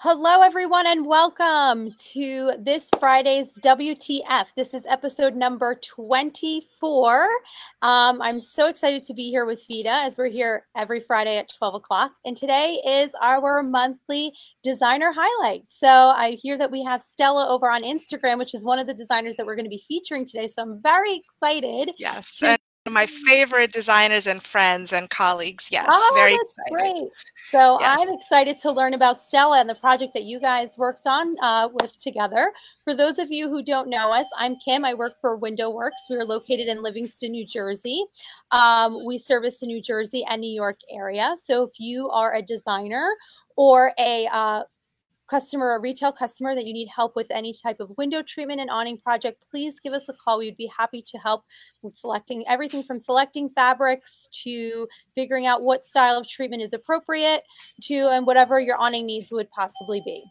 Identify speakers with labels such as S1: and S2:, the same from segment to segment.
S1: Hello, everyone, and welcome to this Friday's WTF. This is episode number 24. I'm so excited to be here with Vita as we're here every Friday at 12 o'clock. And today is our monthly designer highlight. So I hear that we have Stella over on Instagram, which is one of the designers that we're going to be featuring today. So I'm very excited.
S2: Yes, and my favorite designers and friends and colleagues. Yes,
S1: Oh,
S2: very
S1: that's
S2: excited.
S1: great. So
S2: Yes.
S1: I'm excited to learn about Stella and the project that you guys worked on with together. For those of you who don't know us, I'm Kim. I work for Windowworks. We are located in Livingston, New Jersey. We service the New Jersey and New York area. So if you are a designer or a customer, a retail customer that you need help with any type of window treatment and awning project, please give us a call. We'd be happy to help with selecting everything from selecting fabrics to figuring out what style of treatment is appropriate to and whatever your awning needs would possibly be.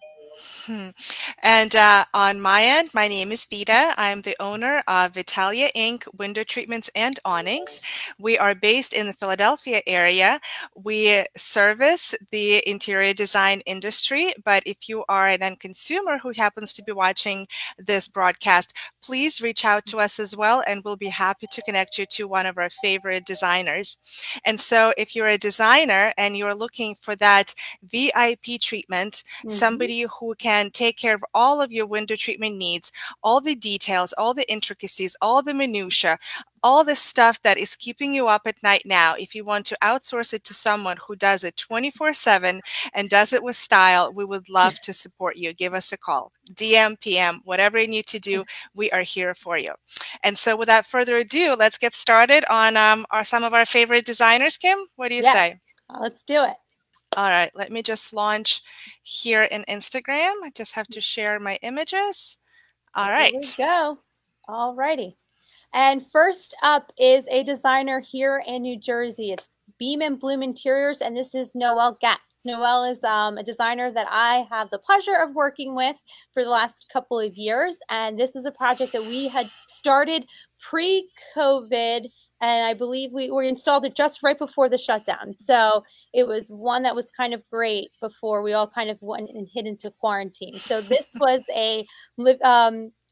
S2: And on my end, my name is Vita. I'm the owner of Vitalia Inc. Window Treatments and Awnings. We are based in the Philadelphia area. We service the interior design industry, but if you are an end consumer who happens to be watching this broadcast, please reach out to us as well, and we'll be happy to connect you to one of our favorite designers. And so if you're a designer and you're looking for that VIP treatment, somebody who can take care of all of your window treatment needs, all the details, all the intricacies, all the minutia, all the stuff that is keeping you up at night now. If you want to outsource it to someone who does it 24/7 and does it with style, we would love to support you. Give us a call, DM, PM, whatever you need to do, we are here for you. And so without further ado, let's get started on some of our favorite designers. Kim, what do you say?
S1: Let's do it.
S2: All right, let me just launch here in Instagram. I just have to share my images. All right.
S1: Here we go. All righty. And first up is a designer here in New Jersey. It's Beam and Bloom Interiors, and this is Noelle Gatz. Noelle is a designer that I have the pleasure of working with for the last couple of years, and this is a project that we had started pre-COVID, and I believe we installed it just right before the shutdown. So it was one that was kind of great before we all kind of went and hid into quarantine. So this was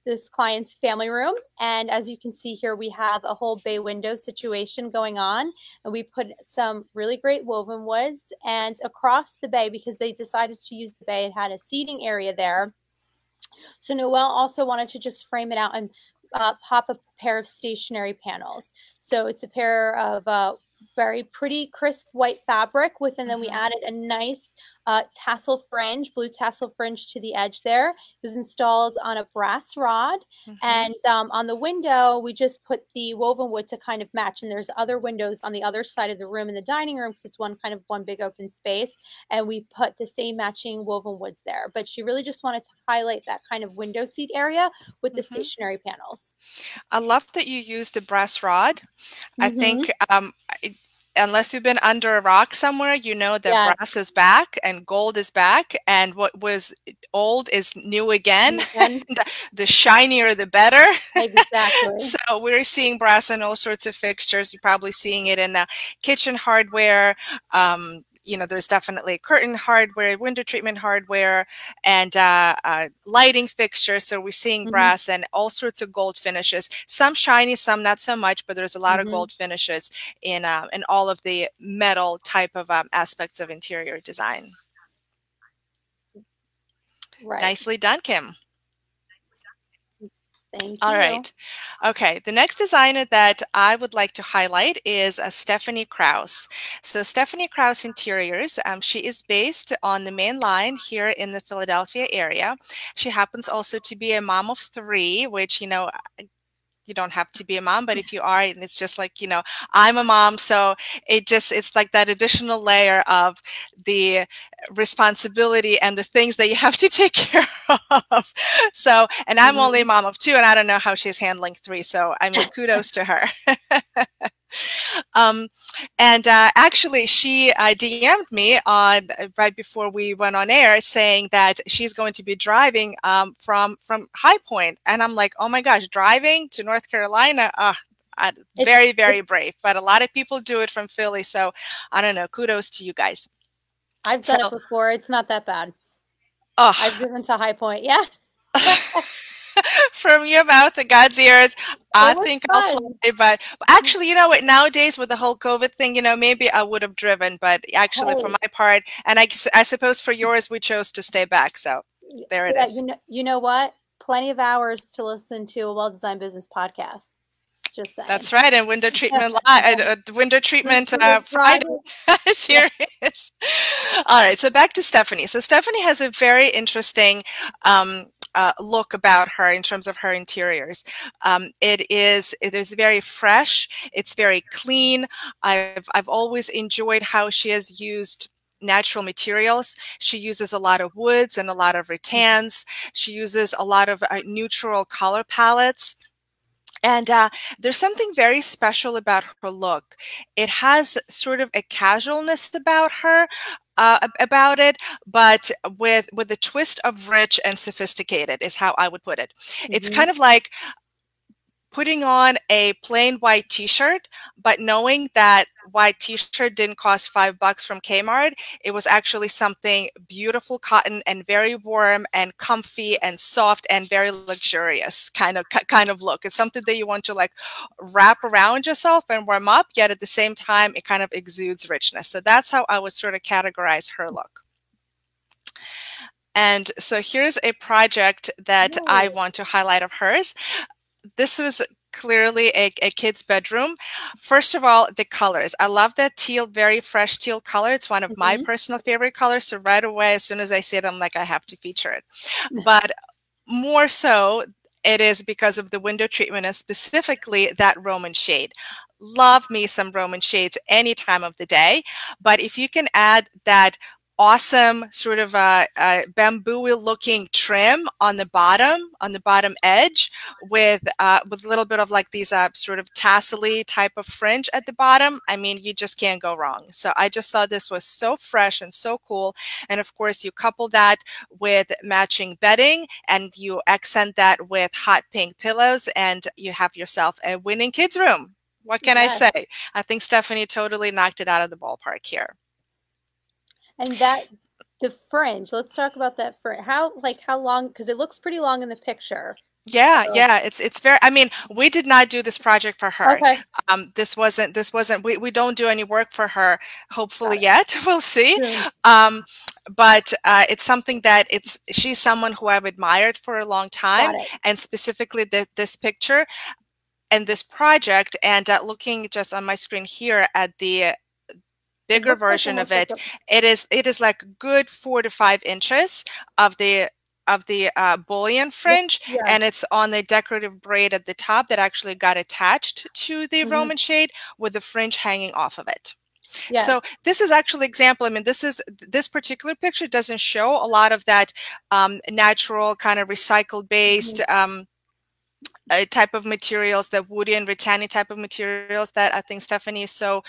S1: this client's family room, and as you can see here, we have a whole bay window situation going on, and we put some really great woven woods, and across the bay, because they decided to use the bay, it had a seating area there. So Noelle also wanted to just frame it out and pop a pair of stationary panels. So it's a pair of very pretty crisp white fabric with, and then we added a nice tassel fringe, blue tassel fringe to the edge there. It was installed on a brass rod, and on the window we just put the woven wood to kind of match, and there's other windows on the other side of the room in the dining room because it's one big open space, and we put the same matching woven woods there. But she really just wanted to highlight that kind of window seat area with the stationary panels.
S2: I love that you used the brass rod. I think unless you've been under a rock somewhere, you know that brass is back and gold is back, and what was old is new again. The shinier, the better.
S1: Exactly.
S2: So we're seeing brass in all sorts of fixtures. You're probably seeing it in kitchen hardware. You know, there's definitely curtain hardware, window treatment hardware, and lighting fixtures. So we're seeing brass and all sorts of gold finishes. Some shiny, some not so much, but there's a lot of gold finishes in all of the metal type of aspects of interior design.
S1: Right.
S2: Nicely done, Kim.
S1: Thank you.
S2: All right. Okay. The next designer that I would like to highlight is Stephanie Krauss. So Stephanie Krauss Interiors, she is based on the main line here in the Philadelphia area. She happens also to be a mom of 3, which, you know, you don't have to be a mom, but if you are, it's just like, you know, I'm a mom. So it's like that additional layer of the responsibility and the things that you have to take care of. So, and I'm only a mom of 2, and I don't know how she's handling 3. So, I mean, kudos to her. Actually, she DM'd me right before we went on air saying that she's going to be driving from High Point, and I'm like, oh my gosh, driving to North Carolina, very, very brave. But a lot of people do it from Philly, so I don't know. Kudos to you guys.
S1: I've done it before. It's not that bad. I've
S2: Oh,
S1: driven to High Point. Yeah,
S2: from your mouth to God's ears, I
S1: it was
S2: think I'll fly.
S1: fun.
S2: But actually, you know what? Nowadays, with the whole COVID thing, maybe I would have driven. But actually, for
S1: Hey,
S2: my part, and I suppose for yours, we chose to stay back. So there it
S1: yeah,
S2: is.
S1: you know what? Plenty of hours to listen to a well-designed business podcast. Just saying.
S2: That's right. And window treatment, window treatment Friday.
S1: Friday. Yeah.
S2: Serious. All right. So back to Stephanie. So Stephanie has a very interesting look about her in terms of her interiors. It is very fresh. It's very clean. I've always enjoyed how she has used natural materials. She uses a lot of woods and a lot of rattans. She uses a lot of neutral color palettes. And there's something very special about her look. It has sort of a casualness about her, about it, but with a twist of rich and sophisticated is how I would put it. It's
S1: Hmm.
S2: kind of like putting on a plain white t-shirt, but knowing that white t-shirt didn't cost $5 from Kmart. It was actually something beautiful cotton and very warm and comfy and soft and very luxurious kind of look. It's something that you want to like wrap around yourself and warm up, yet at the same time it kind of exudes richness. So that's how I would sort of categorize her look. And so here's a project that I
S1: Oh.
S2: want to highlight of hers. This was clearly a kid's bedroom. First of all, the colors. I love that teal, very fresh teal color. It's one of my
S1: Hmm.
S2: personal favorite colors. So right away, as soon as I see it, I'm like, I have to feature it. But more so, it is because of the window treatment and specifically that Roman shade. Love me some Roman shades any time of the day. But if you can add that awesome sort of bamboo looking trim on the bottom edge with a little bit of like these sort of tassel-y type of fringe at the bottom, I mean, you just can't go wrong. So I just thought this was so fresh and so cool. And of course, you couple that with matching bedding and you accent that with hot pink pillows and you have yourself a winning kids room. What can I
S1: Yes.
S2: say? I think Stephanie totally knocked it out of the ballpark here.
S1: And that the fringe, let's talk about that fringe. How long, because it looks pretty long in the picture.
S2: Yeah,
S1: So,
S2: yeah, it's very, I mean, we did not do this project for her.
S1: okay,
S2: We don't do any work for her, hopefully
S1: got it.
S2: yet. We'll see.
S1: Soon.
S2: Um, but it's something that she's someone who I've admired for a long
S1: Got
S2: time,
S1: it.
S2: and specifically this picture and this project, and looking just on my screen here at the
S1: It
S2: bigger
S1: looks like
S2: version of
S1: almost like
S2: it, it is like good 4 to 5 inches of the bullion fringe,
S1: yeah.
S2: and it's on the decorative braid at the top that actually got attached to the
S1: Hmm.
S2: Roman shade with the fringe hanging off of it.
S1: Yes.
S2: So this is actually example. I mean, this particular picture doesn't show a lot of that natural kind of recycled based
S1: Hmm.
S2: type of materials, the woody and rattan type of materials that I think Stephanie is so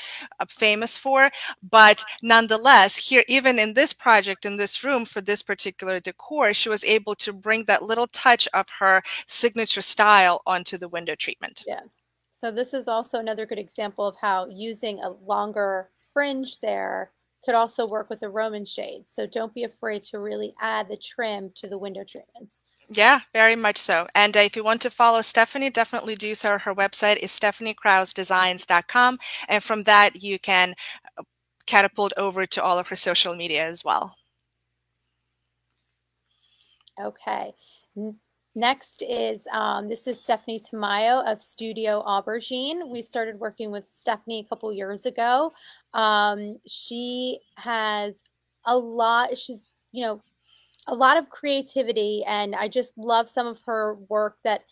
S2: famous for. But nonetheless, here, even in this project, in this room for this particular decor, she was able to bring that little touch of her signature style onto the window treatment.
S1: Yeah. So this is also another good example of how using a longer fringe there could also work with the Roman shades. So don't be afraid to really add the trim to the window treatments.
S2: Yeah, very much so. And if you want to follow Stephanie, definitely do so. Her website is stephaniekraussdesigns.com. And from that, you can catapult over to all of her social media as well.
S1: Okay. Next is this is Stephanie Tamayo of Studio Aubergine. We started working with Stephanie a couple years ago. She has she's, a lot of creativity, and I just love some of her work that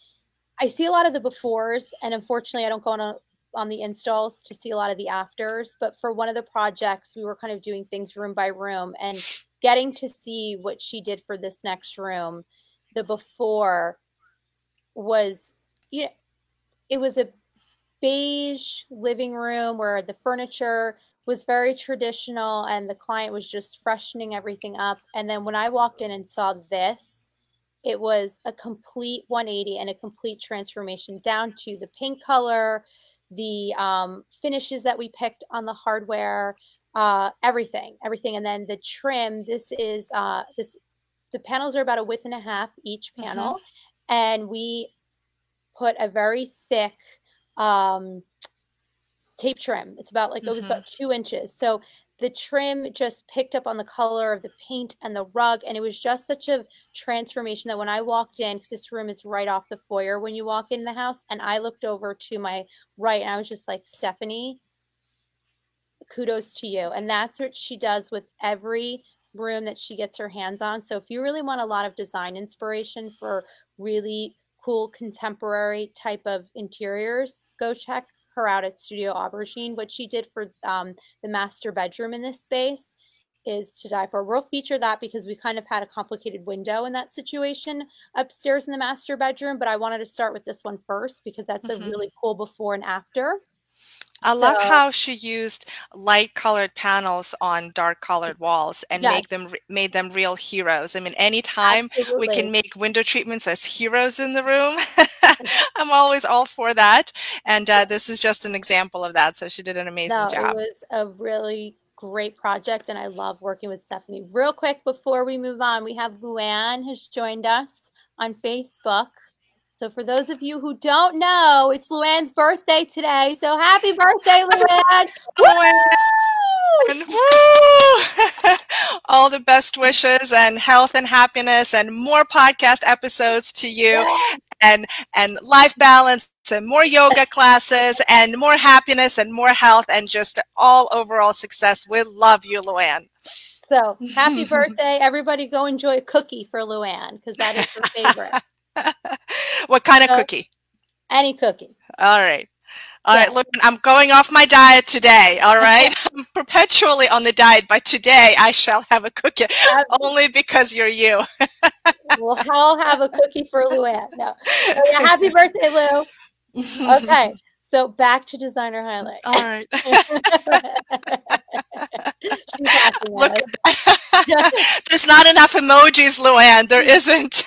S1: I see a lot of the befores, and unfortunately I don't go on the installs to see a lot of the afters, but for one of the projects we were kind of doing things room by room and getting to see what she did for this next room. The before was, it was a beige living room where the furniture was very traditional and the client was just freshening everything up. And then when I walked in and saw this, it was a complete 180 and a complete transformation down to the paint color, the finishes that we picked on the hardware, everything. And then the trim, this the panels are about a width and a half each panel, and we put a very thick tape trim. It's about like, it was about 2 inches. So the trim just picked up on the color of the paint and the rug. And it was just such a transformation that when I walked in, because this room is right off the foyer when you walk in the house, and I looked over to my right and I was just like, Stephanie, kudos to you. And that's what she does with every room that she gets her hands on. So if you really want a lot of design inspiration for really cool contemporary type of interiors, go check her out at Studio Aubergine. What she did for the master bedroom in this space is to die for. We'll feature that because we kind of had a complicated window in that situation upstairs in the master bedroom, but I wanted to start with this one first because that's a really cool before and after.
S2: I love how she used light colored panels on dark colored walls and made them real heroes. I mean, anytime we can make window treatments as heroes in the room, I'm always all for that. And this is just an example of that. So she did an amazing job.
S1: It was a really great project, and I love working with Stephanie. Real quick before we move on, we have Luann has joined us on Facebook. So for those of you who don't know, it's Luann's birthday today. So happy birthday, Luann!
S2: Luann! Woo! All the best wishes and health and happiness and more podcast episodes to you, and life balance and more yoga classes and more happiness and more health and just all overall success. We love you, Luann.
S1: So happy birthday. Everybody go enjoy a cookie for Luann because that is her favorite.
S2: What kind of cookie?
S1: Any cookie.
S2: All right. All right, look, I'm going off my diet today, all right? I'm perpetually on the diet, but today I shall have a cookie, only because you're you.
S1: We'll all have a cookie for Luann. No. So yeah, happy birthday, Lou. Okay, so back to designer highlight.
S2: All right.
S1: She's laughing
S2: look at that. There's not enough emojis, Luann. There isn't.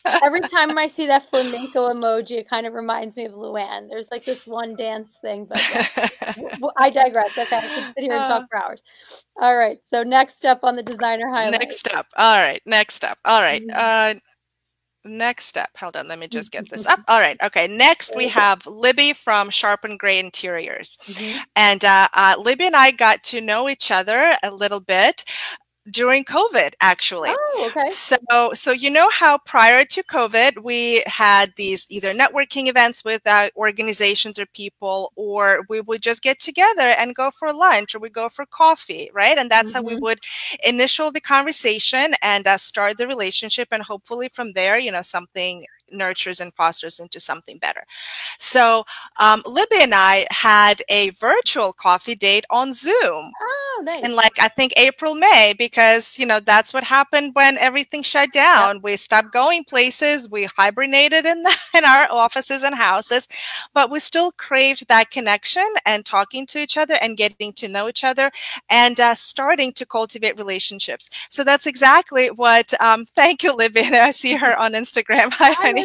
S1: Every time I see that flamenco emoji, it kind of reminds me of Luann. There's like this one dance thing, but I digress. Okay, I can sit here and talk for hours. All right, so next up on the designer highlight.
S2: Next up. All right, next up. All right. Next up. Hold on, let me just get this up. All right. Okay. Next, we have Libby from Sharp and Gray Interiors. And Libby and I got to know each other a little bit during COVID, actually.
S1: Oh, okay.
S2: So you know how prior to COVID, we had these either networking events with organizations or people, or we would just get together and go for lunch, or we go for coffee, right? And that's how we would initial the conversation and start the relationship. And hopefully from there, you know, something nurtures and fosters into something better. So Libby and I had a virtual coffee date on Zoom.
S1: Oh, nice.
S2: In like, I think April, May, because, you know, that's what happened when everything shut down. Yep. We stopped going places. We hibernated in our offices and houses, but we still craved that connection and talking to each other and getting to know each other and starting to cultivate relationships. So that's exactly what, thank you, Libby. I see her on Instagram. Hi, honey.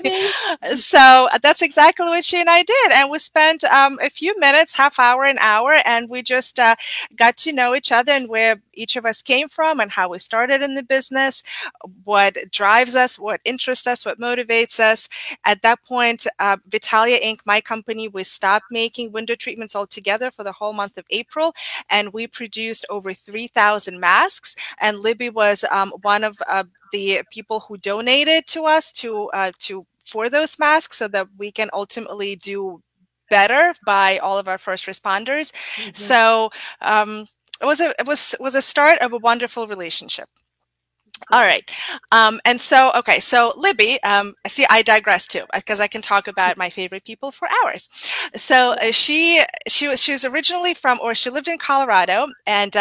S2: So that's exactly what she and I did. And we spent a few minutes, half hour, an hour, and we just got to know each other and where each of us came from and how we started in the business, what drives us, what interests us, what motivates us. At that point, Vitalia Inc., my company, we stopped making window treatments altogether for the whole month of April, and we produced over 3,000 masks. And Libby was one of the people who donated to us for those masks so that we can ultimately do better by all of our first responders. So it was a start of a wonderful relationship. All right. And so, okay, so Libby, see, I digress too, because I can talk about my favorite people for hours. So she was originally from, or she lived in Colorado, and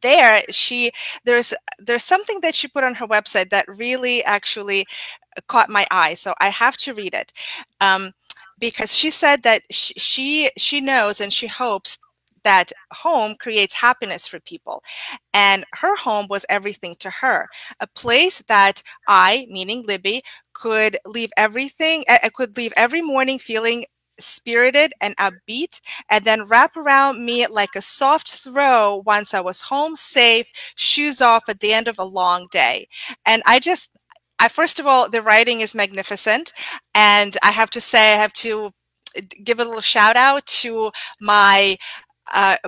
S2: there's something that she put on her website that really actually caught my eye. So I have to read it. Because she said that she knows and she hopes that home creates happiness for people. And her home was everything to her. A place that I, meaning Libby, could leave every morning feeling spirited and upbeat, and then wrap around me like a soft throw once I was home safe, shoes off at the end of a long day. And first of all, the writing is magnificent. And I have to say, I have to give a little shout out to my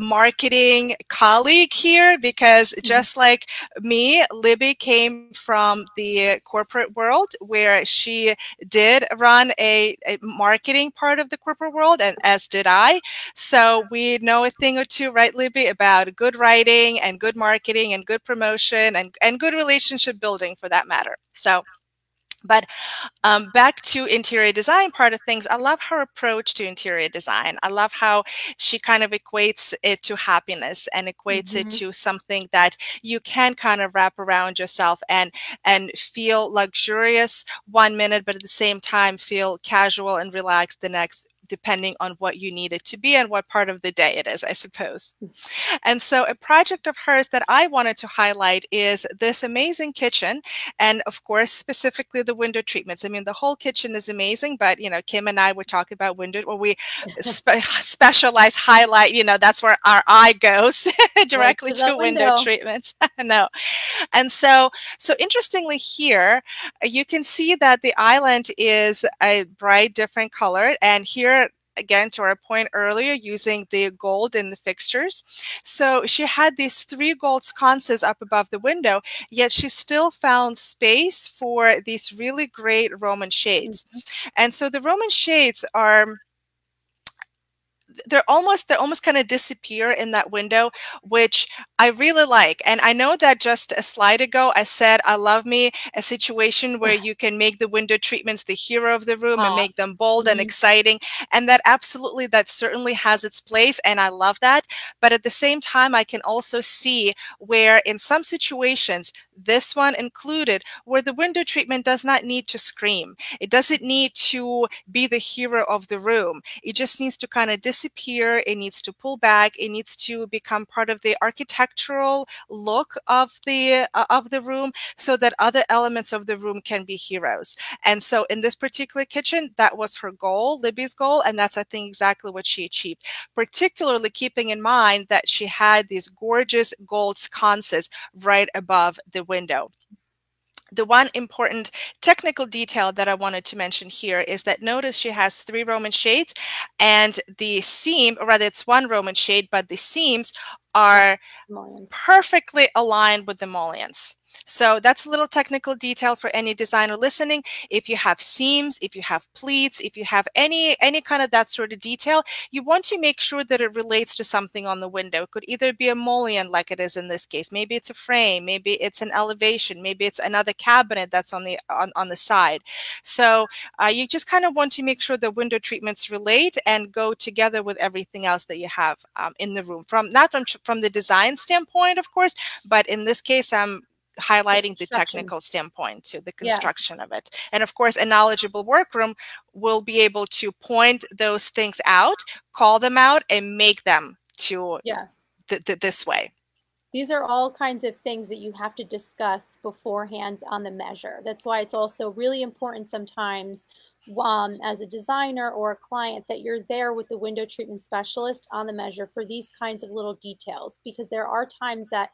S2: marketing colleague here, because just like me, Libby came from the corporate world where she did run a marketing part of the corporate world, and as did I. So we know a thing or two, right, Libby, about good writing and good marketing and good promotion and good relationship building for that matter. So, but back to interior design part of things, I love her approach to interior design. I love how she kind of equates it to happiness and equates it to something that you can kind of wrap around yourself and feel luxurious one minute, but at the same time feel casual and relaxed the next, depending on what you need it to be and what part of the day it is, I suppose. And so a project of hers that I wanted to highlight is this amazing kitchen. And of course, specifically the window treatments. I mean, the whole kitchen is amazing, but, you know, Kim and I would talk about window, or we specialize, highlight, you know, that's where our eye goes directly
S1: right to
S2: to window treatments. No. And so interestingly here, you can see that the island is a bright different color. And here, again, to our point earlier, using the gold in the fixtures. So she had these 3 gold sconces up above the window, yet she still found space for these really great Roman shades. And so the Roman shades are, they're almost kind of disappear in that window, which I really like. And I know that just a slide ago, I said, I love me a situation where you can make the window treatments the hero of the room and make them bold and exciting. And that absolutely, that certainly has its place. And I love that. But at the same time, I can also see where in some situations, this one included, where the window treatment does not need to scream. It doesn't need to be the hero of the room. It just needs to kind of disappear. It needs to pull back. It needs to become part of the architectural look of the room, so that other elements of the room can be heroes. And so in this particular kitchen, that was her goal, Libby's goal, and that's, I think, exactly what she achieved, particularly keeping in mind that she had these gorgeous gold sconces right above the window. The one important technical detail that I wanted to mention here is that notice she has 3 Roman shades, and the seam, or rather it's 1 Roman shade, but the seams are perfectly aligned with the mullions. So that's a little technical detail for any designer listening. If you have seams, if you have pleats, if you have any kind of that sort of detail, you want to make sure that it relates to something on the window. It could either be a mullion like it is in this case, maybe it's a frame, maybe it's an elevation, maybe it's another cabinet that's on the side. So you just kind of want to make sure the window treatments relate and go together with everything else that you have in the room, not from the design standpoint, of course, but in this case, I'm highlighting the technical standpoint to the construction of it. And of course, a knowledgeable workroom will be able to point those things out, call them out, and make them to this way.
S1: These are all kinds of things that you have to discuss beforehand on the measure. That's why it's also really important sometimes as a designer or a client that you're there with the window treatment specialist on the measure for these kinds of little details, because there are times that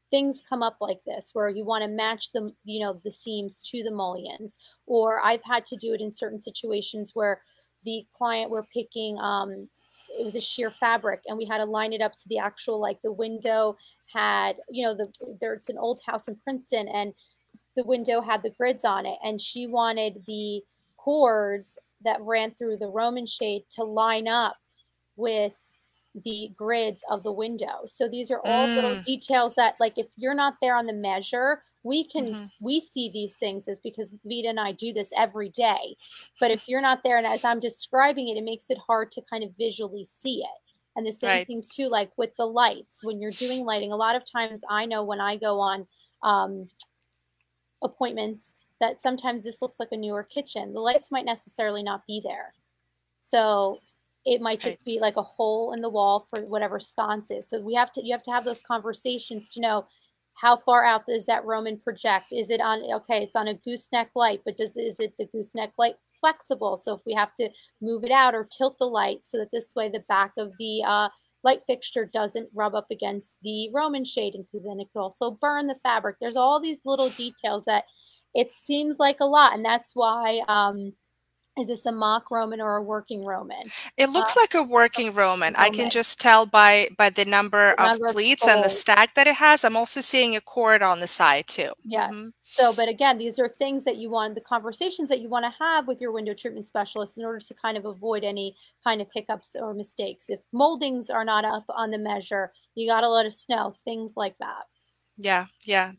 S1: things come up like this where you want to match the, you know, the seams to the mullions. Or I've had to do it in certain situations where the client were picking, it was a sheer fabric, and we had to line it up to the actual, like the window had, you know, there's an old house in Princeton, and the window had the grids on it, and she wanted the cords that ran through the Roman shade to line up with the grids of the window. So these are all little details that, like, if you're not there on the measure, we see these things, is because Vita and I do this every day. But if you're not there, and as I'm describing it, it makes it hard to kind of visually see it. And the same thing too, like with the lights, when you're doing lighting, a lot of times I know when I go on appointments that sometimes this looks like a newer kitchen. The lights might necessarily not be there. So it might just be like a hole in the wall for whatever sconce is. So you have to have those conversations to know how far out does that Roman project? Is it on, okay, it's on a gooseneck light, but is it the gooseneck light flexible. So if we have to move it out or tilt the light so that this way the back of the light fixture doesn't rub up against the Roman shade, because then it could also burn the fabric. There's all these little details that it seems like a lot, and that's why is this a mock Roman or a working Roman?
S2: It looks like a working Roman. I can just tell by the number of pleats and the stack that it has. I'm also seeing a cord on the side too.
S1: Yeah. So, but again, these are things that you want, the conversations that you want to have with your window treatment specialist in order to kind of avoid any kind of hiccups or mistakes. If moldings are not up on the measure, you got to let us know, things like that.
S2: Yeah, yeah,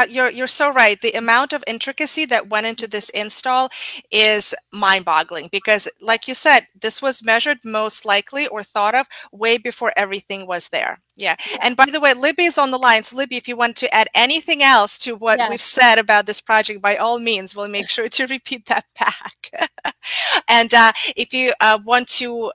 S2: you're so right. The amount of intricacy that went into this install is mind-boggling, because like you said, this was measured most likely or thought of way before everything was there. Yeah. And by the way, Libby is on the line. So Libby, if you want to add anything else to what we've said about this project, by all means, we'll make sure to repeat that back. And if you want to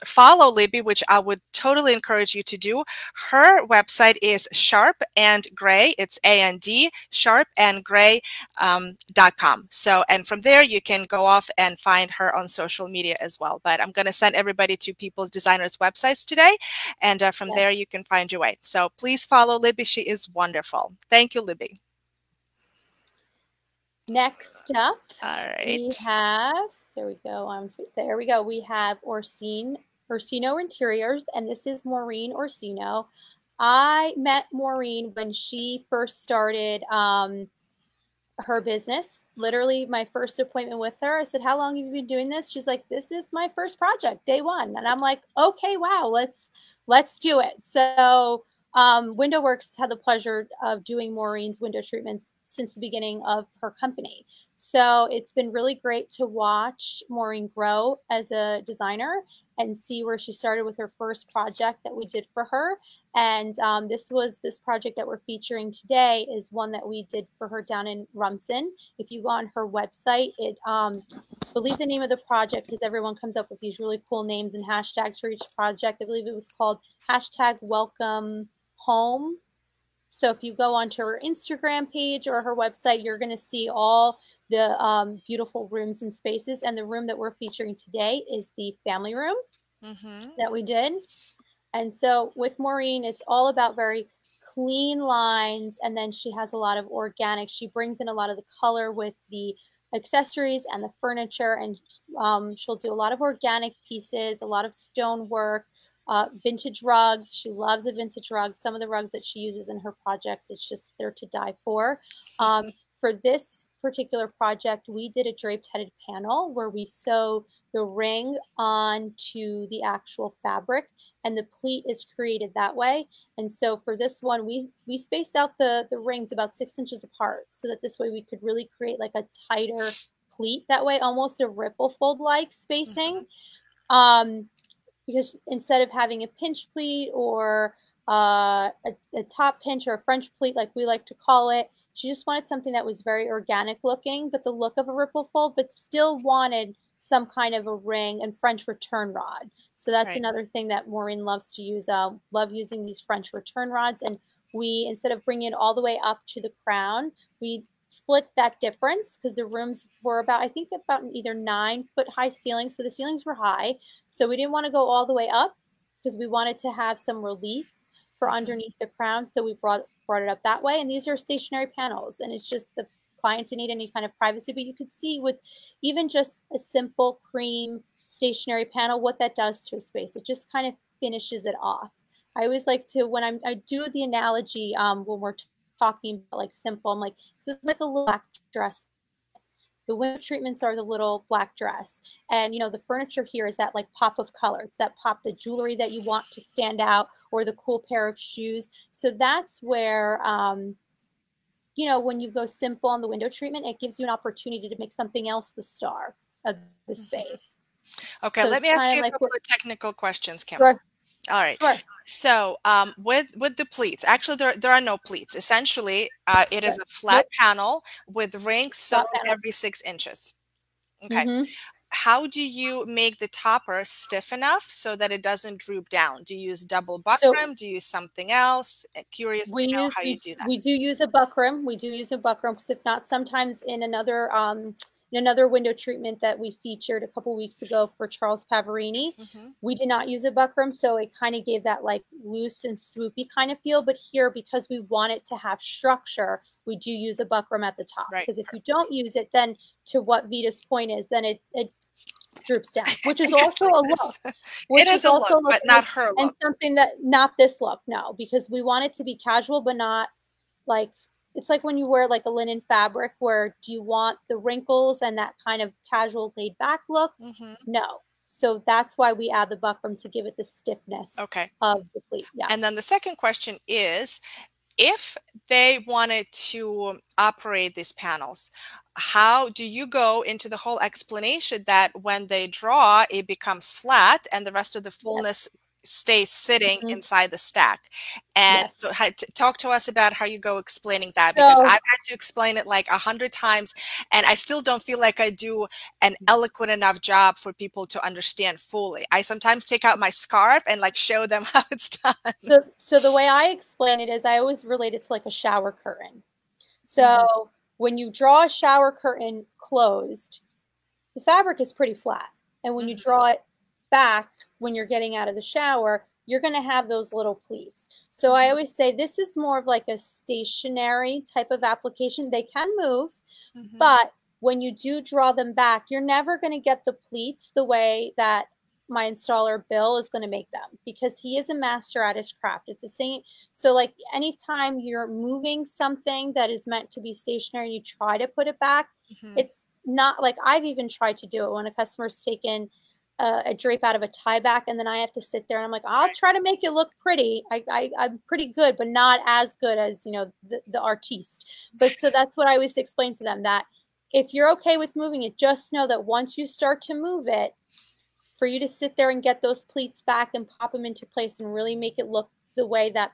S2: follow Libby, which I would totally encourage you to do, her website is Sharp and Gray. It's A-N-D, sharpandgray.com. So, and from there, you can go off and find her on social media as well. But I'm going to send everybody to People's Designers websites today. And from there, you can find your way. So please follow Libby. She is wonderful. Thank you, Libby.
S1: Next up,
S2: we
S1: have, there we go. We have Orsino Interiors, and this is Maureen Orsino. I met Maureen when she first started her business. Literally my first appointment with her, I said, how long have you been doing this? She's like, this is my first project, day one. And I'm like, okay, wow, let's do it. So Windowworks had the pleasure of doing Maureen's window treatments since the beginning of her company. So it's been really great to watch Maureen grow as a designer and see where she started with her first project that we did for her. And this project that we're featuring today is one that we did for her down in Rumson. If you go on her website, I believe the name of the project, because everyone comes up with these really cool names and hashtags for each project. I believe it was called #welcome home. So if you go onto her Instagram page or her website, you're going to see all the beautiful rooms and spaces. And the room that we're featuring today is the family room that we did. And so with Maureen, it's all about very clean lines. And then she has a lot of organic. She brings in a lot of the color with the accessories and the furniture. And she'll do a lot of organic pieces, a lot of stonework. Vintage rugs. She loves a vintage rug. Some of the rugs that she uses in her projects, it's just there to die for. For this particular project, we did a draped headed panel where we sew the ring onto the actual fabric, and the pleat is created that way. And so for this one, we spaced out the rings about 6 inches apart so that this way we could really create like a tighter pleat that way, almost a ripple fold like spacing. Because instead of having a pinch pleat or a top pinch or a French pleat, like we like to call it, she just wanted something that was very organic looking, but the look of a ripple fold, but still wanted some kind of a ring and French return rod. So that's another thing that Maureen loves to use. Love using these French return rods. And we, instead of bringing it all the way up to the crown, we split that difference because the rooms were about, I think about either 9-foot high ceilings. So the ceilings were high. So we didn't want to go all the way up because we wanted to have some relief for underneath the crown. So we brought it up that way. And these are stationary panels, and it's just the client didn't need any kind of privacy, but you could see with even just a simple cream stationary panel, what that does to a space. It just kind of finishes it off. I always like to, when I do the analogy, when we're talking about like simple, I'm like, this is like a little black dress. The window treatments are the little black dress. And, you know, the furniture here is that like pop of color. It's that pop, the jewelry that you want to stand out, or the cool pair of shoes. So that's where, you know, when you go simple on the window treatment, it gives you an opportunity to make something else the star of the space.
S2: Okay, so let me ask you a couple of technical questions, Kim.
S1: Sure.
S2: All right. Sure. So with the pleats, actually there are no pleats. Essentially, it is a flat panel with rings sewn every 6 inches. Okay. How do you make the topper stiff enough so that it doesn't droop down? Do you use double buckram? Do you use something else? Curious to know how you do that.
S1: We do use a buckram. We do use a buckram because if not, sometimes in another another window treatment that we featured a couple weeks ago for Charles Pavarini, we did not use a buckram, so it kind of gave that like loose and swoopy kind of feel. But here, because we want it to have structure, we do use a buckram at the top. Because if you don't use it, then to what Vita's point is, then it droops down, which is also a look.
S2: It is a look, but not her look.
S1: And something that, not this look, no, because we want it to be casual, but not like, it's like when you wear like a linen fabric, where do you want the wrinkles and that kind of casual laid back look? No. So that's why we add the buckram, to give it the stiffness of the pleat. Yeah.
S2: And then the second question is, if they wanted to operate these panels, how do you go into the whole explanation that when they draw, it becomes flat and the rest of the fullness stays sitting inside the stack? And so talk to us about how you go explaining that, because I've had to explain it like 100 times and I still don't feel like I do an eloquent enough job for people to understand fully. I sometimes take out my scarf and like show them how it's done.
S1: So the way I explain it is, I always relate it to like a shower curtain. So when you draw a shower curtain closed, the fabric is pretty flat. And when you draw it back, when you're getting out of the shower, you're going to have those little pleats. So I always say this is more of like a stationary type of application. They can move, but when you do draw them back, you're never going to get the pleats the way that my installer Bill is going to make them, because he is a master at his craft. It's the same. So like anytime you're moving something that is meant to be stationary and you try to put it back, it's not like, I've even tried to do it when a customer's taken a drape out of a tie back, and then I have to sit there and I'm like, I'll try to make it look pretty. I'm pretty good, but not as good as, you know, the artiste. But so that's what I always explain to them, that if you're okay with moving it, just know that once you start to move it, for you to sit there and get those pleats back and pop them into place and really make it look the way that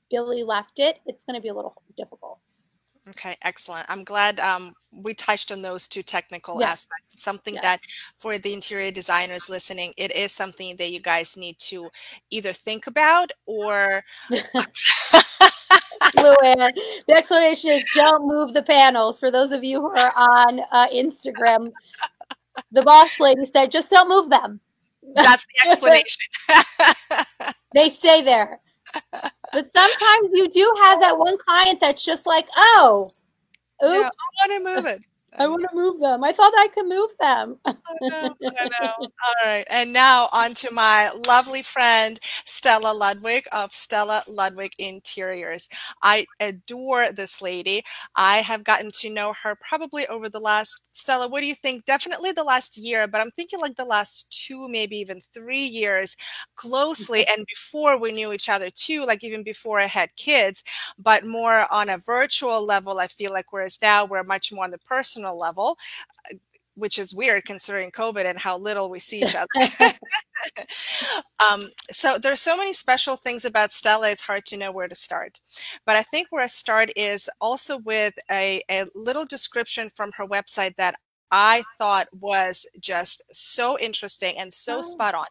S1: Billy left it, it's going to be a little difficult.
S2: Okay, excellent. I'm glad we touched on those two technical aspects. It's something that for the interior designers listening, it is something that you guys need to either think about or...
S1: Luann, the explanation is don't move the panels. For those of you who are on Instagram, the boss lady said, just don't move them.
S2: That's the explanation.
S1: They stay there. But sometimes you do have that one client that's just like, oh, oops.
S2: Yeah, I want to move it.
S1: I want to move them. I thought I could move them.
S2: I know. All right. And now on to my lovely friend, Stella Ludwig of Stella Ludwig Interiors. I adore this lady. I have gotten to know her probably over the last, Stella, what do you think? Definitely the last year, but I'm thinking like the last 2, maybe even 3 years closely. And before we knew each other too, like even before I had kids, but more on a virtual level, I feel like, whereas now we're much more on the personal level, which is weird considering COVID and how little we see each other. So there's so many special things about Stella, it's hard to know where to start. But I think where I start is also with a little description from her website that I thought was just so interesting and so spot on.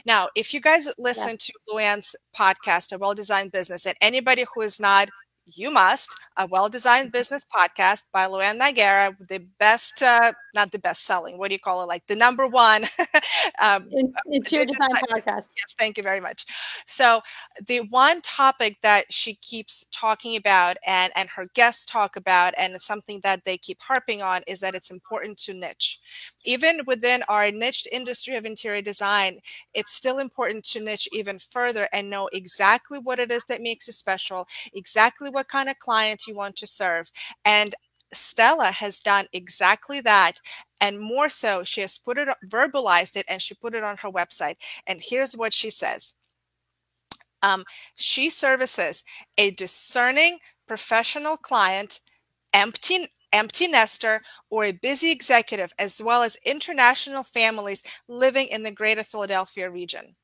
S2: Now, if you guys listen to Luann's podcast, A Well-Designed Business, and anybody who is not, you must, A Well-Designed Business podcast by Luann Nigara, the best, not the best selling, what do you call it? Like the #1
S1: interior design podcast.
S2: Yes, thank you very much. So the one topic that she keeps talking about and her guests talk about, and it's something that they keep harping on, is that it's important to niche. Even within our niched industry of interior design, it's still important to niche even further and know exactly what it is that makes you special, exactly what kind of client you want to serve. And Stella has done exactly that, and more so. She has put it, verbalized it, and she put it on her website. And here's what she says. She services a discerning professional client, empty nester, or a busy executive, as well as international families living in the greater Philadelphia region.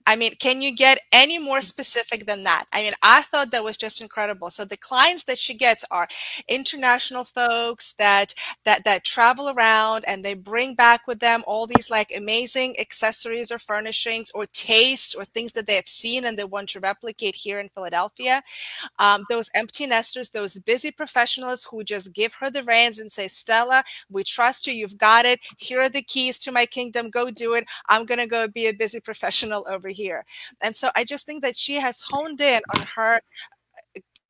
S2: I mean, can you get any more specific than that? I mean, I thought that was just incredible. So the clients that she gets are international folks that travel around, and they bring back with them all these like amazing accessories or furnishings or tastes or things that they have seen and they want to replicate here in Philadelphia. Those empty nesters, those busy professionals who just give her the reins and say, Stella, we trust you. You've got it. Here are the keys to my kingdom. Go do it. I'm going to go be a busy professional over here. And so I just think that she has honed in on her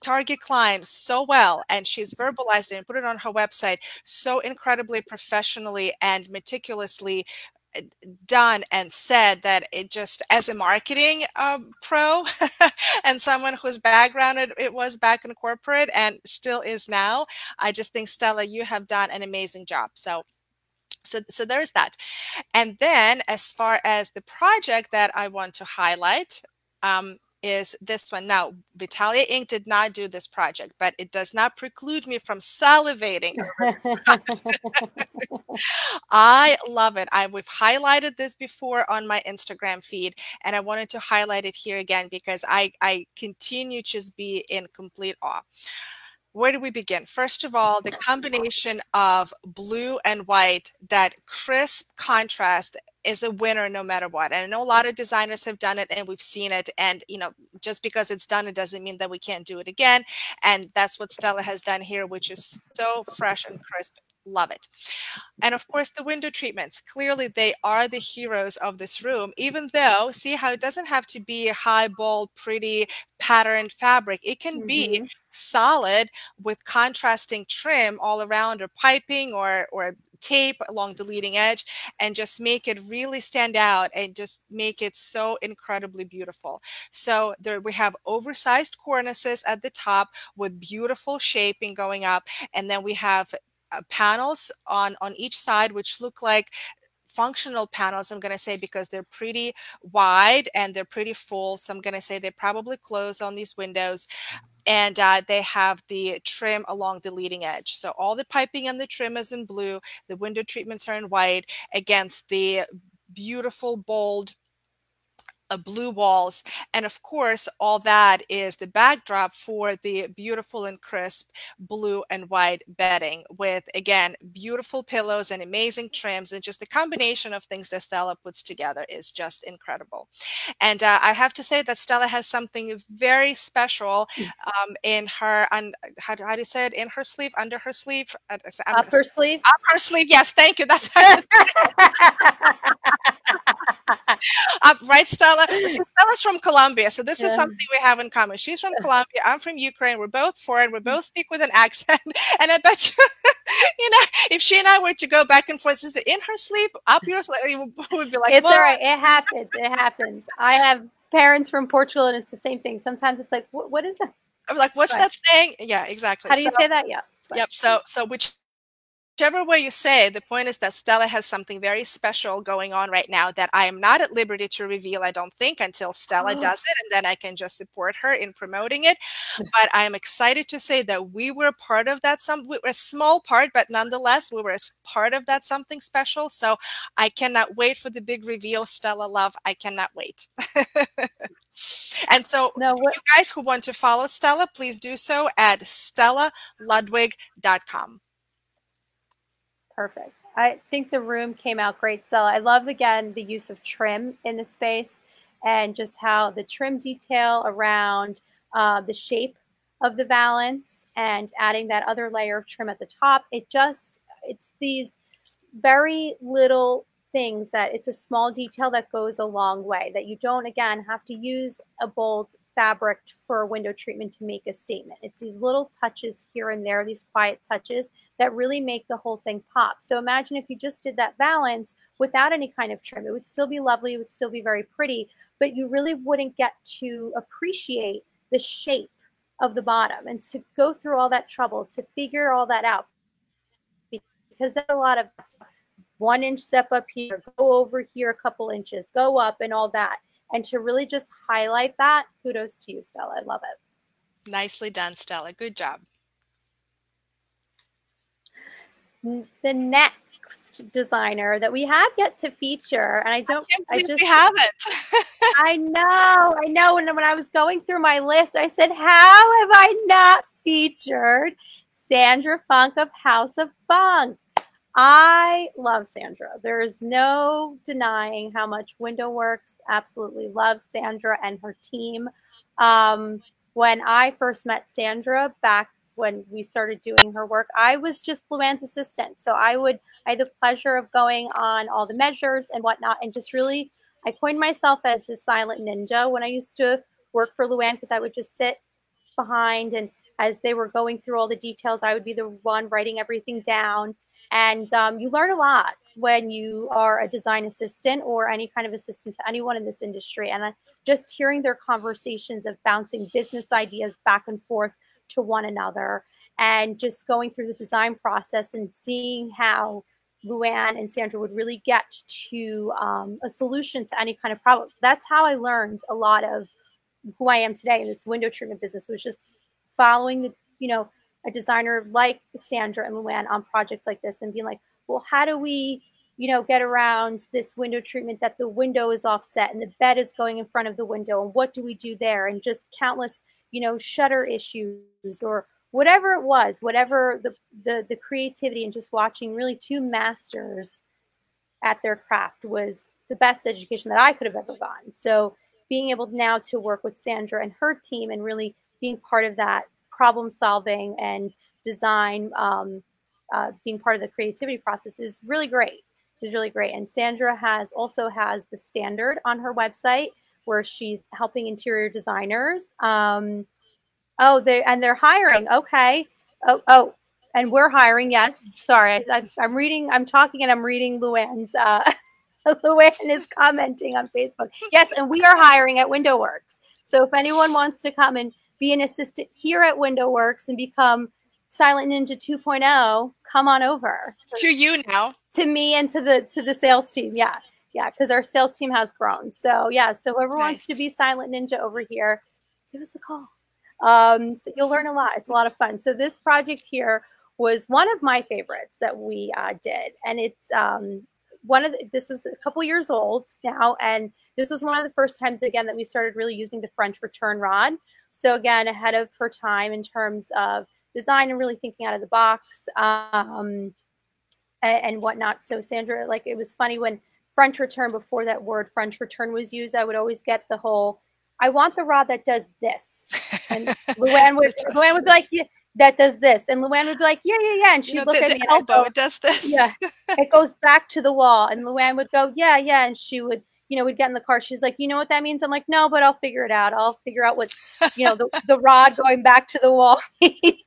S2: target client so well, and she's verbalized it and put it on her website so incredibly professionally and meticulously done and said that it just, as a marketing pro and someone whose background it was back in corporate and still is now, I just think, Stella, you have done an amazing job. So there's that. And then as far as the project that I want to highlight, is this one. Now, Vitalia Inc. did not do this project, but it does not preclude me from salivating over this project. I love it. We've highlighted this before on my Instagram feed, and I wanted to highlight it here again because I continue to just be in complete awe. Where do we begin? First of all, the combination of blue and white, that crisp contrast, is a winner no matter what. And I know a lot of designers have done it and we've seen it. And, you know, just because it's done, it doesn't mean that we can't do it again. And that's what Stella has done here, which is so fresh and crisp. Love it. And of course, the window treatments. Clearly, they are the heroes of this room, even though, see how it doesn't have to be a high, bold, pretty patterned fabric. It can be solid with contrasting trim all around, or piping, or tape along the leading edge, and just make it really stand out and just make it so incredibly beautiful. So there we have oversized cornices at the top with beautiful shaping going up, and then we have panels on each side, which look like functional panels, I'm going to say, because they're pretty wide and they're pretty full. So I'm going to say they probably close on these windows. And they have the trim along the leading edge. So all the piping and the trim is in blue. The window treatments are in white against the beautiful, bold blue walls. And of course, all that is the backdrop for the beautiful and crisp blue and white bedding with, again, beautiful pillows and amazing trims. And just the combination of things that Stella puts together is just incredible. And I have to say that Stella has something very special in her, how do you say it, in her sleeve, under her sleeve?
S1: Upper sleeve?
S2: Upper sleeve, yes, thank you. That's how you say it. Right, Stella? So Stella's from Colombia, so this is something we have in common. She's from Colombia. I'm from Ukraine. We're both foreign. We both speak with an accent. And I bet you, you know, if she and I were to go back and forth, is it in her sleeve, up your sleeve? We'd be like,
S1: it's all right. It happens. It happens. I have parents from Portugal, and it's the same thing. Sometimes it's like, what is that?
S2: I'm like, what's that saying? Yeah, exactly.
S1: How do you say that? Yeah.
S2: Yep. So whichever way you say it, the point is that Stella has something very special going on right now that I am not at liberty to reveal, I don't think, until Stella does it, and then I can just support her in promoting it. But I am excited to say that we were part of that, we were a small part, but nonetheless, we were a part of that something special. So I cannot wait for the big reveal, Stella love. I cannot wait. And so you guys who want to follow Stella, please do so at stellaludwig.com.
S1: Perfect. I think the room came out great, Stella. I love, again, the use of trim in the space and just how the trim detail around the shape of the valance and adding that other layer of trim at the top. It's these very little things that it's a small detail that goes a long way, that you don't, again, have to use a bold fabric for a window treatment to make a statement. It's these little touches here and there, these quiet touches that really make the whole thing pop. So imagine if you just did that valance without any kind of trim. It would still be lovely, it would still be very pretty, but you really wouldn't get to appreciate the shape of the bottom and to go through all that trouble to figure all that out, because there's a lot of 1 inch step up here, go over here a couple inches, go up, and all that. And to really just highlight that, kudos to you, Stella. I love it.
S2: Nicely done, Stella. Good job.
S1: The next next designer that we have yet to feature, and I
S2: we haven't.
S1: I know. And when I was going through my list, I said, how have I not featured Sandra Funk of House of Funk? I love Sandra. There's no denying how much Windowworks absolutely loves Sandra and her team. When I first met Sandra back when we started doing her work, I was just Luann's assistant. So I had the pleasure of going on all the measures and whatnot, and just really, I coined myself as the silent ninja when I used to work for Luann, because I would just sit behind, and as they were going through all the details, I would be the one writing everything down. And you learn a lot when you are a design assistant or any kind of assistant to anyone in this industry. And just hearing their conversations of bouncing business ideas back and forth to one another, and just going through the design process and seeing how Luann and Sandra would really get to a solution to any kind of problem. That's how I learned a lot of who I am today in this window treatment business, was just following the, a designer like Sandra and Luann on projects like this, and being like, well, how do we, get around this window treatment that the window is offset and the bed is going in front of the window, and what do we do there? And just countless, shutter issues or whatever it was, whatever the creativity, and just watching really two masters at their craft was the best education that I could have ever gotten. So being able now to work with Sandra and her team and really being part of that problem solving and design, being part of the creativity process is really great. Is really great. And Sandra also has the standard on her website where she's helping interior designers. They're hiring. Okay. And we're hiring. Yes. Sorry. I'm talking and I'm reading Luann's, Luann is commenting on Facebook. Yes. And we are hiring at Windowworks. So if anyone wants to come and be an assistant here at Windowworks and become Silent Ninja 2.0, come on over.
S2: To you now.
S1: To me and to the sales team. Yeah. Yeah. Because our sales team has grown. So yeah. So whoever wants to be Silent Ninja over here, give us a call. So you'll learn a lot. It's a lot of fun. So this project here was one of my favorites that we did. And it's this was a couple years old now. And this was one of the first times, again, that we started really using the French return rod. So again, ahead of her time in terms of design and really thinking out of the box and whatnot. So Sandra, it was funny when French return, before that word French return was used, I would always get the whole, I want the rod that does this. And Luann would be like, yeah, that does this. And Luann would be like, yeah. And she'd look at me and
S2: elbow, it does this.
S1: Yeah, it goes back to the wall. And Luann would go, yeah. And she would, we'd get in the car. She's like, you know what that means? I'm like, no, but I'll figure it out. I'll figure out what, the rod going back to the wall means.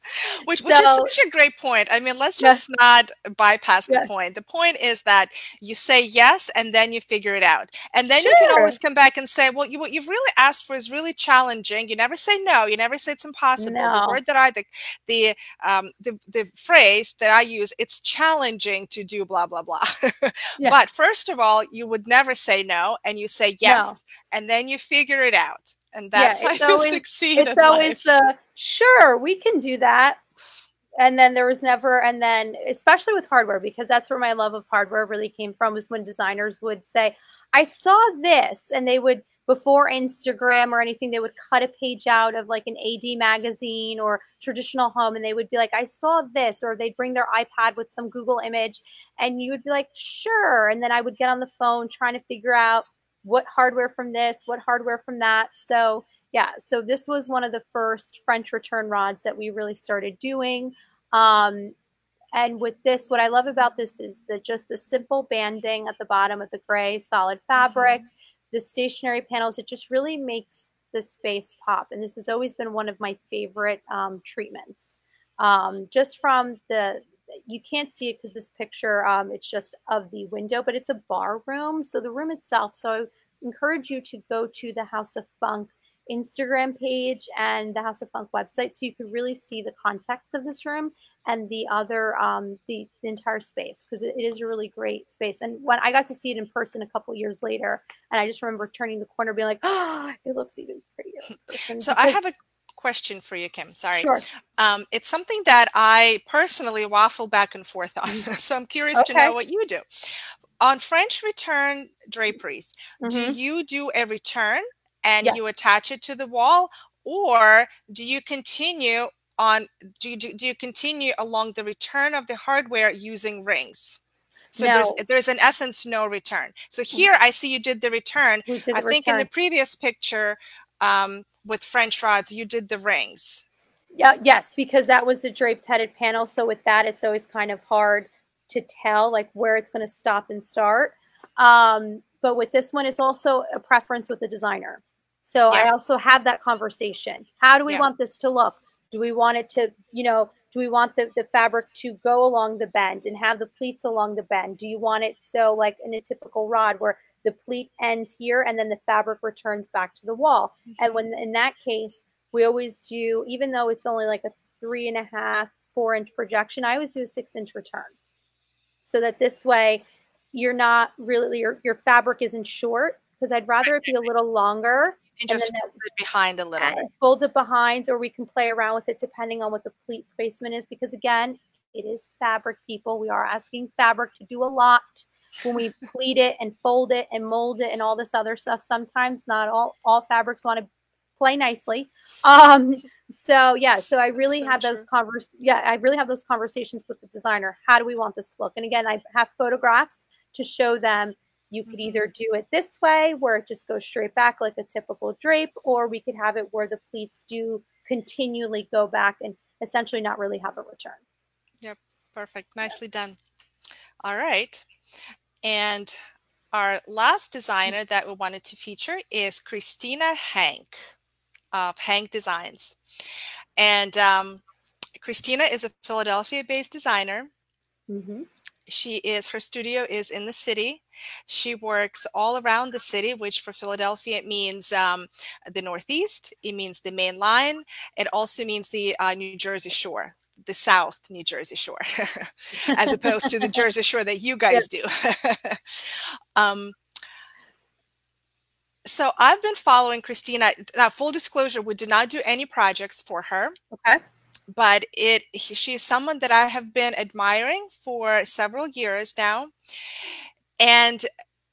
S2: Which is such a great point. I mean, let's just not bypass the point. The point is that you say yes, and then you figure it out. And then you can always come back and say, well, what you've really asked for is really challenging. You never say no. You never say it's impossible. No. The word that the phrase that I use, it's challenging to do blah, blah, blah. But first of all, you would never say no, and you say yes, and then you figure it out. And that's how you succeed.
S1: It's always sure, we can do that. And then there was never, and then especially with hardware, because that's where my love of hardware really came from, was when designers would say, I saw this, and they would, before Instagram or anything, they would cut a page out of like an AD magazine or Traditional Home, and they would be like, I saw this, or they'd bring their iPad with some Google image, and you would be like, sure. And then I would get on the phone trying to figure out what hardware from this, what hardware from that. So yeah, so this was one of the first French return rods that we really started doing. And with this, what I love about this is just the simple banding at the bottom of the gray solid fabric, the stationary panels. It just really makes the space pop. And this has always been one of my favorite treatments. Just from you can't see it because this picture, it's just of the window, but it's a bar room. So the room itself. So I encourage you to go to the House of Funk Instagram page and the House of Funk website, so you could really see the context of this room and the other, the entire space, because it is a really great space. And when I got to see it in person a couple years later, and I just remember turning the corner being like, oh, it looks even prettier in person.
S2: So I have a question for you, Kim. Sorry.
S1: Sure.
S2: It's something that I personally waffle back and forth on. So I'm curious to know
S1: Okay.
S2: what you do. On French return draperies, do
S1: Mm-hmm.
S2: you do a return and
S1: Yes.
S2: you attach it to the wall, or do you continue on do you continue along the return of the hardware using rings? So
S1: No,
S2: there's in essence no return. So here I see you did the return.
S1: we did
S2: I
S1: the
S2: think in the
S1: return.
S2: previous picture with French rods, you did the rings.
S1: Yeah, yes, because that was the draped headed panel. So with that, it's always kind of hard to tell like where it's going to stop and start. But with this one, it's also a preference with the designer. So
S2: Yeah,
S1: I also have that conversation. How do we
S2: yeah.
S1: want this to look? Do we want it to, do we want the fabric to go along the bend and have the pleats along the bend? Do you want it so like in a typical rod where the pleat ends here and then the fabric returns back to the wall? And when in that case, we always do, even though it's only like a 3.5, 4 inch projection, I always do a 6 inch return. So that this way you're not really, your fabric isn't short, because I'd rather it be a little longer.
S2: You can
S1: And then
S2: just fold it behind a little.
S1: fold it behind, or we can play around with it depending on what the pleat placement is. Because again, it is fabric, people. We are asking fabric to do a lot when we pleat it and fold it and mold it and all this other stuff. Sometimes not all fabrics want to play nicely. So yeah, so I really
S2: So
S1: have those I really have those conversations with the designer. How do we want this to look? And again, I have photographs to show them. You could either do it this way where it just goes straight back like a typical drape, or we could have it where the pleats do continually go back and essentially not really have a return.
S2: Yep, perfect. Nicely done. All right. And our last designer that we wanted to feature is Christina Hank of Hank Designs. And Christina is a Philadelphia-based designer.
S1: Mm-hmm.
S2: Her studio is in the city. She works all around the city, which for Philadelphia, it means the Northeast. It means the main line. It also means the New Jersey shore, the South New Jersey shore, as opposed to the Jersey shore that you guys do. So I've been following Christina. Now, full disclosure, we did not do any projects for her.
S1: Okay.
S2: But she's someone that I have been admiring for several years now. And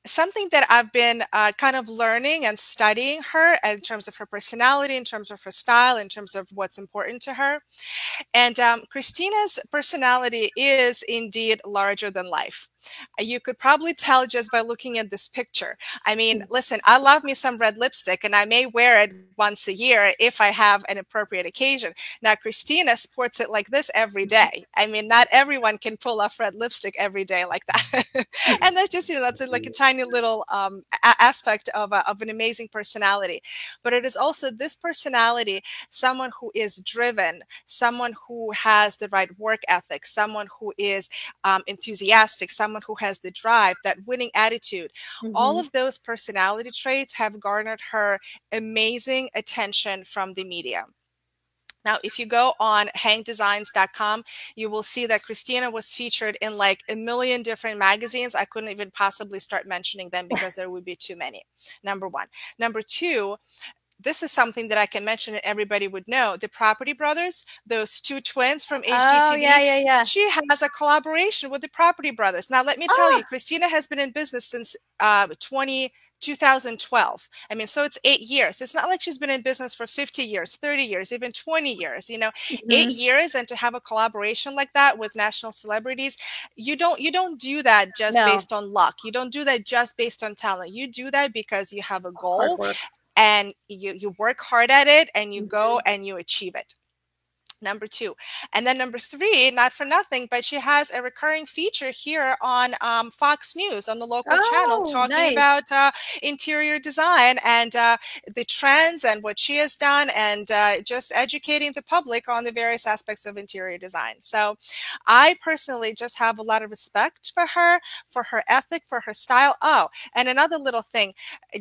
S2: something that I've been kind of learning and studying her in terms of her personality, in terms of her style, in terms of what's important to her. And Christina's personality is indeed larger than life. You could probably tell just by looking at this picture. I mean, listen, I love me some red lipstick, and I may wear it once a year if I have an appropriate occasion. Now, Christina sports it like this every day. I mean, not everyone can pull off red lipstick every day like that. And that's just, that's like a tiny little aspect of an amazing personality. But it is also this personality, someone who is driven, someone who has the right work ethic, someone who is enthusiastic, someone who has the drive, that winning attitude. All of those personality traits have garnered her amazing attention from the media. Now, if you go on hangdesigns.com, you will see that Christina was featured in like a million different magazines. I couldn't even possibly start mentioning them because there would be too many, number one. Number two, this is something that I can mention and everybody would know. The Property Brothers, those two twins from HGTV,
S1: Oh, yeah.
S2: she has a collaboration with the Property Brothers. Now, let me tell you, Christina has been in business since 2012. I mean, so it's 8 years. It's not like she's been in business for 50 years, 30 years, even 20 years, 8 years. And to have a collaboration like that with national celebrities, you don't do that just based on luck. You don't do that just based on talent. You do that because you have a goal and you work hard at it and you go and you achieve it. Number two. And then number three, not for nothing, but she has a recurring feature here on Fox News on the local channel talking about interior design and the trends and what she has done and just educating the public on the various aspects of interior design. So I personally just have a lot of respect for her ethic, for her style. Oh, and another little thing,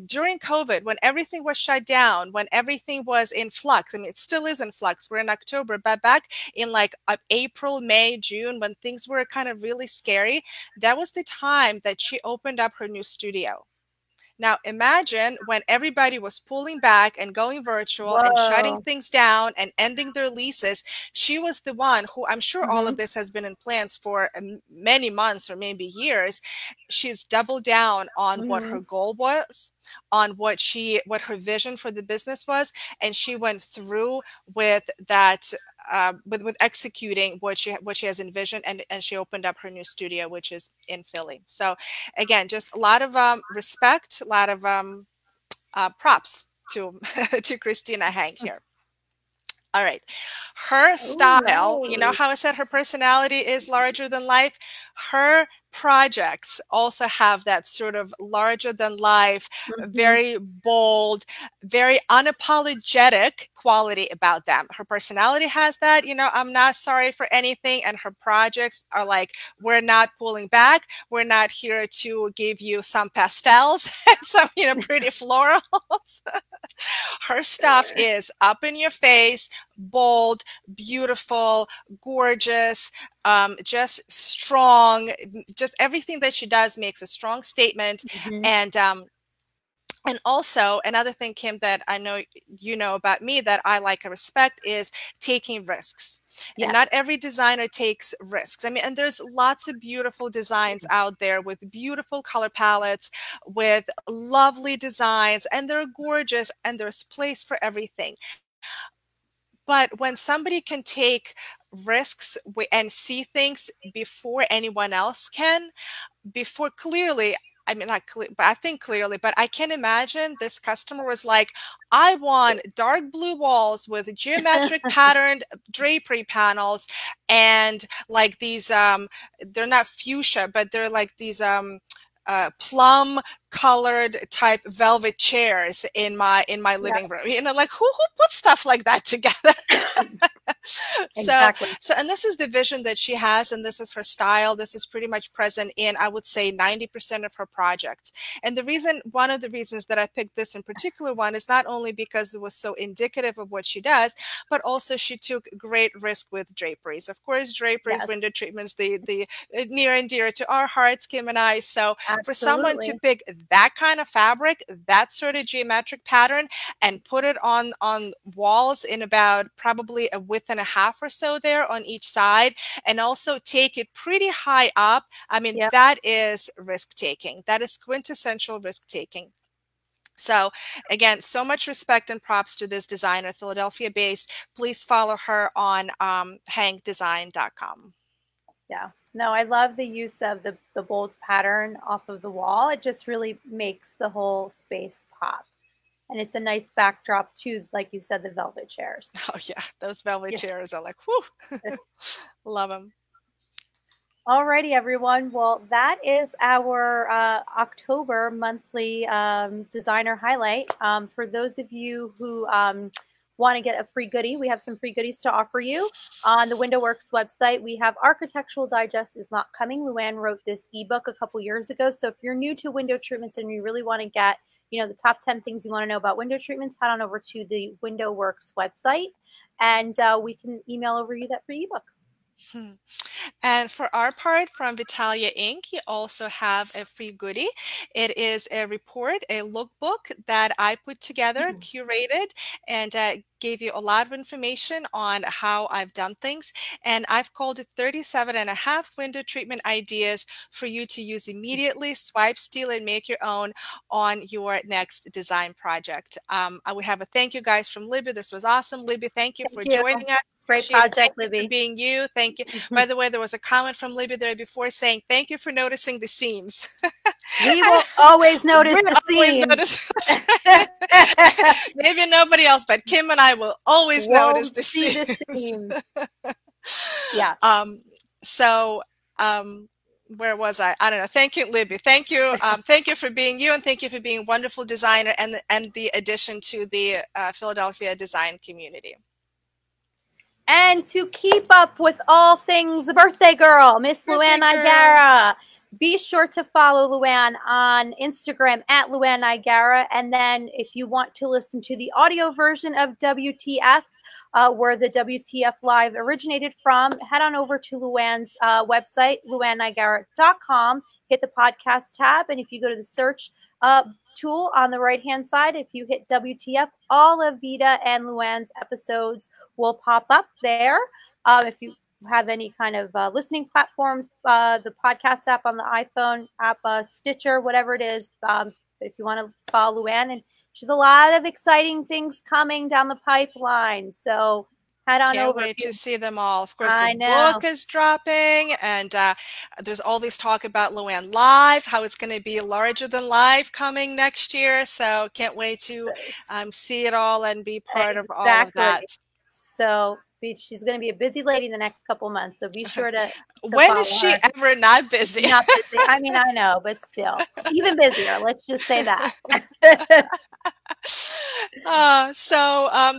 S2: during COVID, when everything was shut down, when everything was in flux, I mean, it still is in flux, we're in October, but back in like April, May, June, when things were kind of really scary, that was the time that she opened up her new studio. Now imagine when everybody was pulling back and going virtual and shutting
S1: Whoa.
S2: things down and ending their leases. She was the one who, I'm sure all of this has been in plans for many months or maybe years. She's doubled down on what her goal was, on what her vision for the business was, and she went through with that, with executing what she has envisioned, and she opened up her new studio, which is in Philly. So again, just a lot of respect, a lot of props to to Christina Hank here. All right. Her style, you know how I said her personality is larger than life? Her projects also have that sort of larger than life, very bold, very unapologetic quality about them. Her personality has that, you know, I'm not sorry for anything. And her projects are like, we're not pulling back. We're not here to give you some pastels and some, you know, pretty florals. Her stuff is up in your face, bold, beautiful, gorgeous, just strong. Just everything that she does makes a strong statement. And also another thing, Kim, that I know you know about me that I like and respect is taking risks. And not every designer takes risks. I mean, and there's lots of beautiful designs out there with beautiful color palettes, with lovely designs, and they're gorgeous, and there's place for everything. But when somebody can take risks and see things before anyone else can, before clearly, I mean, not clear, but I think clearly, but I can imagine this customer was like, I want dark blue walls with geometric patterned drapery panels and like these, they're not fuchsia, but they're like these plum colored type velvet chairs in my living room. You know, like who puts stuff like that together? So, and this is the vision that she has, and this is her style. This is pretty much present in, I would say, 90% of her projects. And the reason, one of the reasons that I picked this in particular one is not only because it was so indicative of what she does, but also she took great risk with draperies. Of course, draperies, window treatments, the near and dear to our hearts, Kim and I. So for someone to pick that kind of fabric, that sort of geometric pattern, and put it on walls in about probably a width and a half or so there on each side, and also take it pretty high up. I mean, that is risk taking. That is quintessential risk taking. So again, so much respect and props to this designer, Philadelphia based. Please follow her on hangdesign.com.
S1: Yeah. No, I love the use of the bold pattern off of the wall. It just really makes the whole space pop. And it's a nice backdrop to, like you said, the velvet chairs.
S2: Oh yeah, those velvet chairs are like, whoo, love them.
S1: Alrighty, everyone. Well, that is our October monthly designer highlight. For those of you who want to get a free goodie, we have some free goodies to offer you. On the Windowworks website, we have Architectural Digest is Not Coming. Luann wrote this ebook a couple years ago. So if you're new to window treatments and you really want to get, you know, the top 10 things you want to know about window treatments, head on over to the Windowworks website, and we can email over you that free ebook.
S2: And for our part from Vitalia Inc., you also have a free goodie. It is a report, a lookbook that I put together, curated, and gave you a lot of information on how I've done things. And I've called it 37.5 window treatment ideas for you to use immediately, swipe, steal, and make your own on your next design project. I would have a thank you guys from Libby. This was awesome. Libby, thank you for joining us.
S1: Great project, Libby.
S2: For being you. Thank you. By the way, there was a comment from Libby there before saying, thank you for noticing the seams.
S1: We will always notice the seams.
S2: Maybe nobody else, but Kim and I will always notice the seams.
S1: Yeah.
S2: So, where was I? I don't know. Thank you, Libby. Thank you. Thank you for being you, and thank you for being a wonderful designer and the addition to the Philadelphia design community.
S1: And to keep up with all things the birthday girl, Miss Luann Igara, be sure to follow Luann on Instagram at Luann Igara. And then if you want to listen to the audio version of WTF, where the WTF Live originated from, head on over to Luann's website, luannigara.com, hit the podcast tab, and if you go to the search tool on the right-hand side, if you hit WTF, all of Vita and Luann's episodes will pop up there. If you have any kind of listening platforms, the podcast app on the iPhone app, Stitcher, whatever it is, if you want to follow Luann, and she's a lot of exciting things coming down the pipeline. So head on over.
S2: Can't wait to see them all. Of course,
S1: I
S2: the
S1: know.
S2: book is dropping, and there's all this talk about Luann Live, how it's going to be larger than life coming next year. So can't wait to see it all and be part of all of that.
S1: So she's going to be a busy lady the next couple months. So be sure to
S2: when is she ever not busy?
S1: Not busy. I mean, I know, but still, even busier. Let's just say that.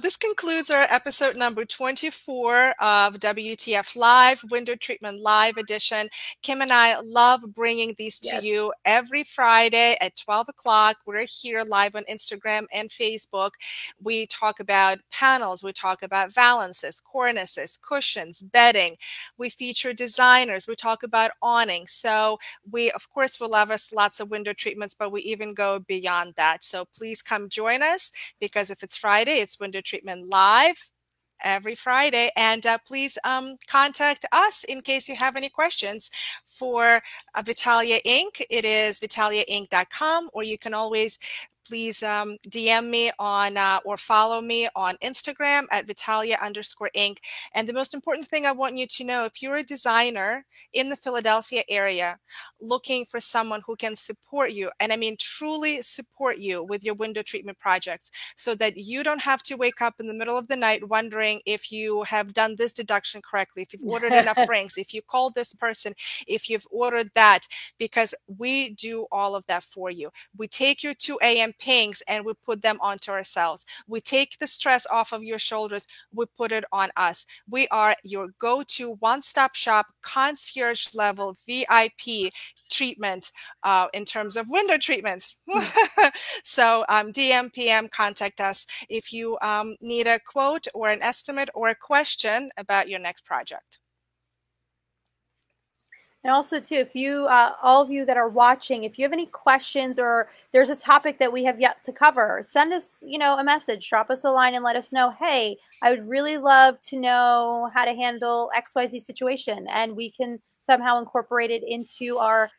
S2: This concludes our episode number 24 of WTF Live, Window Treatment Live Edition. Kim and I love bringing these to you every Friday at 12 o'clock. We're here live on Instagram and Facebook. We talk about panels. We talk about valances, cornices, cushions, bedding. We feature designers. We talk about awnings. So we, of course, will love us lots of window treatments, but we even go beyond that. So please come join us, because if it's Friday, it's Window Treatment Live every Friday. And please contact us in case you have any questions for Vitalia Inc. It is vitaliainc.com, or you can always please DM me on or follow me on Instagram at Vitalia_Inc. And the most important thing I want you to know, if you're a designer in the Philadelphia area looking for someone who can support you, and I mean truly support you with your window treatment projects, so that you don't have to wake up in the middle of the night wondering if you have done this deduction correctly, if you've ordered enough rings, if you called this person, if you've ordered that, because we do all of that for you. We take your 2 a.m. pings and we put them onto ourselves. We take the stress off of your shoulders. We put it on us. We are your go-to one-stop shop, concierge level VIP treatment in terms of window treatments. So DM, PM, contact us if you need a quote or an estimate or a question about your next project.
S1: And also, too, if you, all of you that are watching, if you have any questions or there's a topic that we have yet to cover, send us, a message, drop us a line and let us know, hey, I would really love to know how to handle XYZ situation. And we can somehow incorporate it into our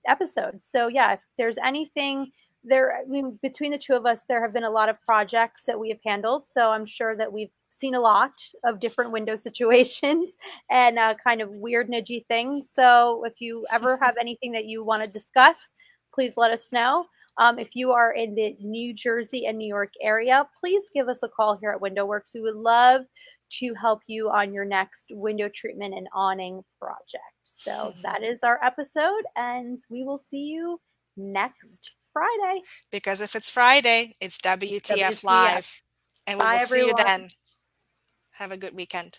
S1: episodes. So, yeah, if there's anything there, I mean, between the two of us, there have been a lot of projects that we have handled. So I'm sure that we've seen a lot of different window situations and kind of weird, nudgy things. So if you ever have anything that you want to discuss, please let us know. If you are in the New Jersey and New York area, please give us a call here at Windowworks. We would love to help you on your next window treatment and awning project. So that is our episode, and we will see you next Friday.
S2: Because if it's Friday, it's WTF Live. And we will see you then. Have a good weekend.